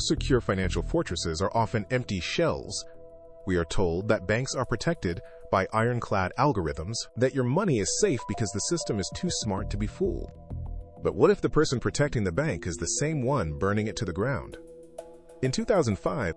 most secure financial fortresses are often empty shells. We are told that banks are protected by ironclad algorithms, that your money is safe because the system is too smart to be fooled. But what if the person protecting the bank is the same one burning it to the ground? In 2005,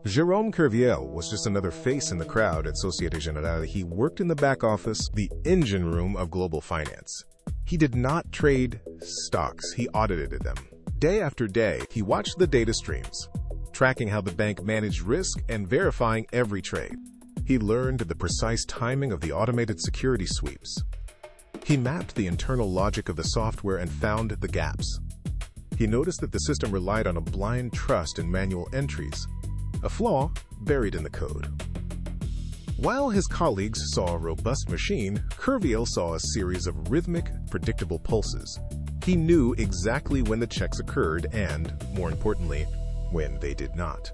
Jérôme Kerviel was just another face in the crowd at Société Générale. He worked in the back office, the engine room of global finance. He did not trade stocks, he audited them. Day after day, he watched the data streams, tracking how the bank managed risk and verifying every trade. He learned the precise timing of the automated security sweeps. He mapped the internal logic of the software and found the gaps. He noticed that the system relied on a blind trust in manual entries, a flaw buried in the code. While his colleagues saw a robust machine, Kerviel saw a series of rhythmic, predictable pulses. He knew exactly when the checks occurred and, more importantly, when they did not.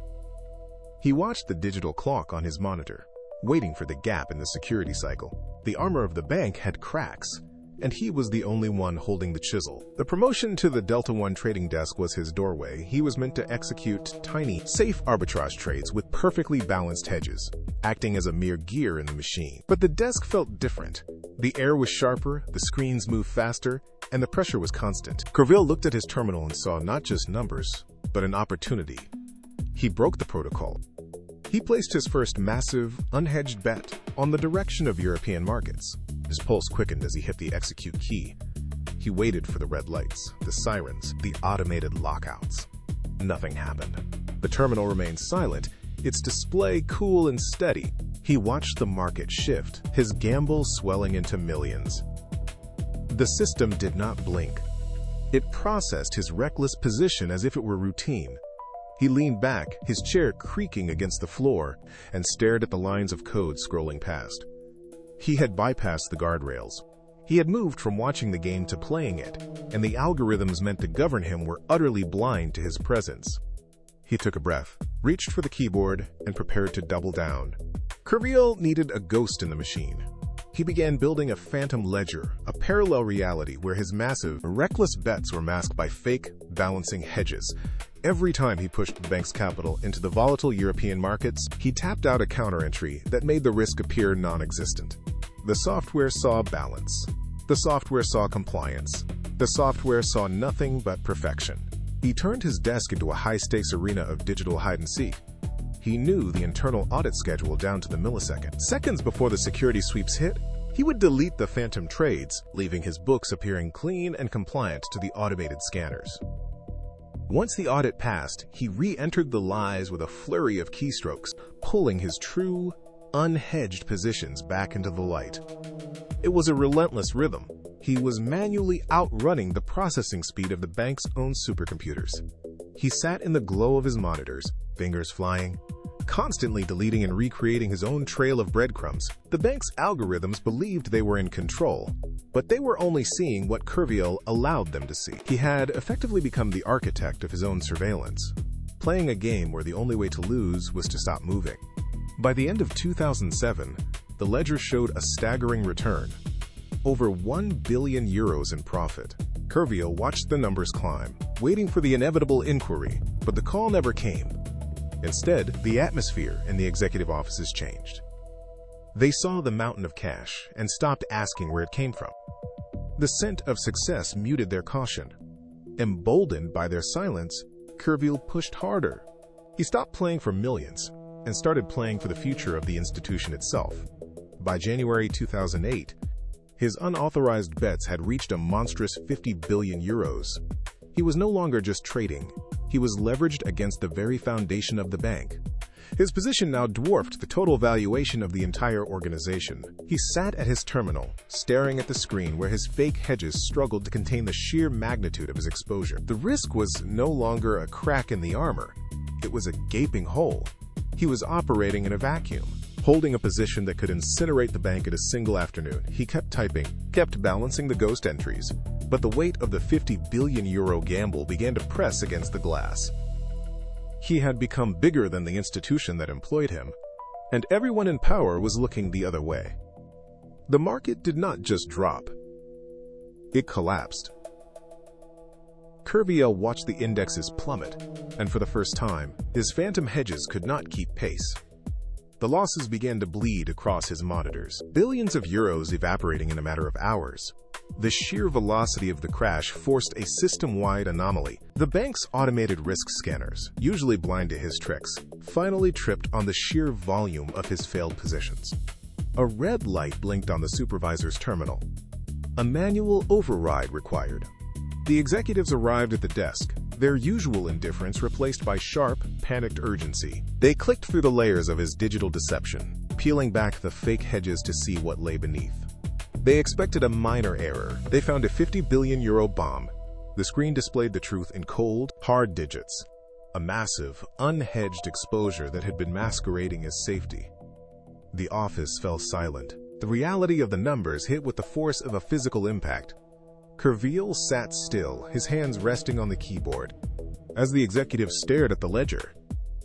He watched the digital clock on his monitor, waiting for the gap in the security cycle. The armor of the bank had cracks, and he was the only one holding the chisel. The promotion to the Delta One trading desk was his doorway. He was meant to execute tiny, safe arbitrage trades with perfectly balanced hedges, acting as a mere gear in the machine. But the desk felt different. The air was sharper, the screens moved faster, and the pressure was constant. Kerviel looked at his terminal and saw not just numbers, but an opportunity. He broke the protocol. He placed his first massive, unhedged bet on the direction of European markets. His pulse quickened as he hit the execute key. He waited for the red lights, the sirens, the automated lockouts. Nothing happened. The terminal remained silent, its display cool and steady. He watched the market shift, his gamble swelling into millions. The system did not blink. It processed his reckless position as if it were routine. He leaned back, his chair creaking against the floor, and stared at the lines of code scrolling past. He had bypassed the guardrails. He had moved from watching the game to playing it, and the algorithms meant to govern him were utterly blind to his presence. He took a breath, reached for the keyboard, and prepared to double down. Kerviel needed a ghost in the machine. He began building a phantom ledger, a parallel reality where his massive, reckless bets were masked by fake, balancing hedges. Every time he pushed the bank's capital into the volatile European markets, he tapped out a counter-entry that made the risk appear non-existent. The software saw balance. The software saw compliance. The software saw nothing but perfection. He turned his desk into a high-stakes arena of digital hide-and-seek. He knew the internal audit schedule down to the millisecond. Seconds before the security sweeps hit, he would delete the phantom trades, leaving his books appearing clean and compliant to the automated scanners. Once the audit passed, he re-entered the lies with a flurry of keystrokes, pulling his true, unhedged positions back into the light. It was a relentless rhythm. He was manually outrunning the processing speed of the bank's own supercomputers. He sat in the glow of his monitors, fingers flying, constantly deleting and recreating his own trail of breadcrumbs. The bank's algorithms believed they were in control, but they were only seeing what Kerviel allowed them to see. He had effectively become the architect of his own surveillance, playing a game where the only way to lose was to stop moving. By the end of 2007, the ledger showed a staggering return, over 1 billion euros in profit. Kerviel watched the numbers climb, waiting for the inevitable inquiry, but the call never came. Instead, the atmosphere in the executive offices changed. They saw the mountain of cash and stopped asking where it came from. The scent of success muted their caution. Emboldened by their silence, Kerviel pushed harder. He stopped playing for millions and started playing for the future of the institution itself. By January 2008, his unauthorized bets had reached a monstrous 50 billion euros. He was no longer just trading. He was leveraged against the very foundation of the bank. His position now dwarfed the total valuation of the entire organization. He sat at his terminal, staring at the screen where his fake hedges struggled to contain the sheer magnitude of his exposure. The risk was no longer a crack in the armor. It was a gaping hole. He was operating in a vacuum, holding a position that could incinerate the bank in a single afternoon. He kept typing, kept balancing the ghost entries, but the weight of the 50 billion euro gamble began to press against the glass. He had become bigger than the institution that employed him, and everyone in power was looking the other way. The market did not just drop. It collapsed. Kerviel watched the indexes plummet, and for the first time, his phantom hedges could not keep pace. The losses began to bleed across his monitors, billions of euros evaporating in a matter of hours. The sheer velocity of the crash forced a system-wide anomaly. The bank's automated risk scanners, usually blind to his tricks, finally tripped on the sheer volume of his failed positions. A red light blinked on the supervisor's terminal. A manual override required. The executives arrived at the desk, their usual indifference replaced by sharp, panicked urgency. They clicked through the layers of his digital deception, peeling back the fake hedges to see what lay beneath. They expected a minor error. They found a 50 billion euro bomb. The screen displayed the truth in cold, hard digits. A massive, unhedged exposure that had been masquerading as safety. The office fell silent. The reality of the numbers hit with the force of a physical impact. Kerviel sat still, his hands resting on the keyboard, as the executive stared at the ledger,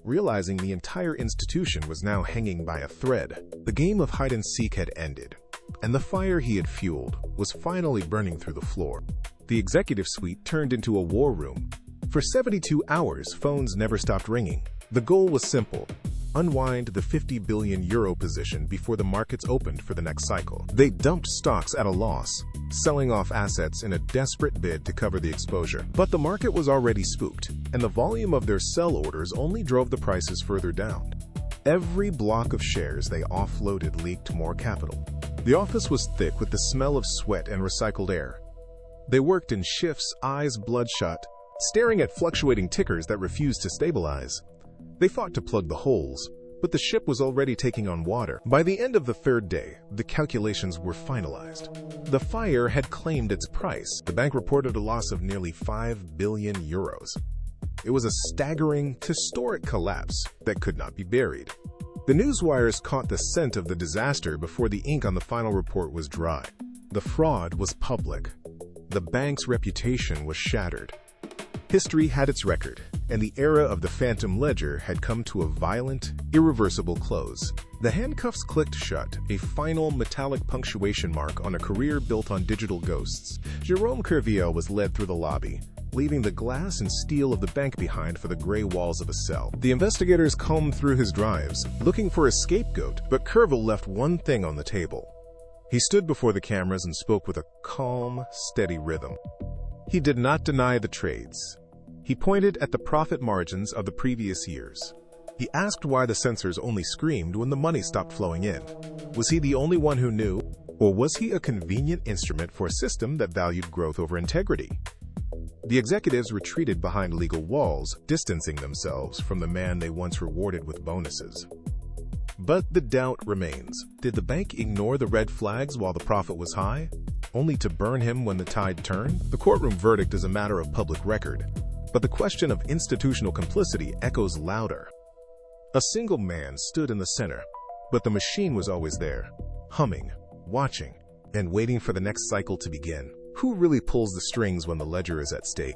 realizing the entire institution was now hanging by a thread. The game of hide-and-seek had ended, and the fire he had fueled was finally burning through the floor. The executive suite turned into a war room. For 72 hours, phones never stopped ringing. The goal was simple: unwind the 50 billion euro position before the markets opened for the next cycle. They dumped stocks at a loss, selling off assets in a desperate bid to cover the exposure. But the market was already spooked, and the volume of their sell orders only drove the prices further down. Every block of shares they offloaded leaked more capital. The office was thick with the smell of sweat and recycled air. They worked in shifts, eyes bloodshot, staring at fluctuating tickers that refused to stabilize. They fought to plug the holes, but the ship was already taking on water. By the end of the third day, the calculations were finalized. The fire had claimed its price. The bank reported a loss of nearly 5 billion euros. It was a staggering, historic collapse that could not be buried. The newswires caught the scent of the disaster before the ink on the final report was dry. The fraud was public. The bank's reputation was shattered. History had its record, and the era of the phantom ledger had come to a violent, irreversible close. The handcuffs clicked shut, a final metallic punctuation mark on a career built on digital ghosts. Jérôme Kerviel was led through the lobby, leaving the glass and steel of the bank behind for the gray walls of a cell. The investigators combed through his drives, looking for a scapegoat, but Kerviel left one thing on the table. He stood before the cameras and spoke with a calm, steady rhythm. He did not deny the trades. He pointed at the profit margins of the previous years. He asked why the censors only screamed when the money stopped flowing in. Was he the only one who knew, or was he a convenient instrument for a system that valued growth over integrity? The executives retreated behind legal walls, distancing themselves from the man they once rewarded with bonuses. But the doubt remains. Did the bank ignore the red flags while the profit was high, only to burn him when the tide turned? The courtroom verdict is a matter of public record, but the question of institutional complicity echoes louder. A single man stood in the center, but the machine was always there, humming, watching, and waiting for the next cycle to begin. Who really pulls the strings when the ledger is at stake?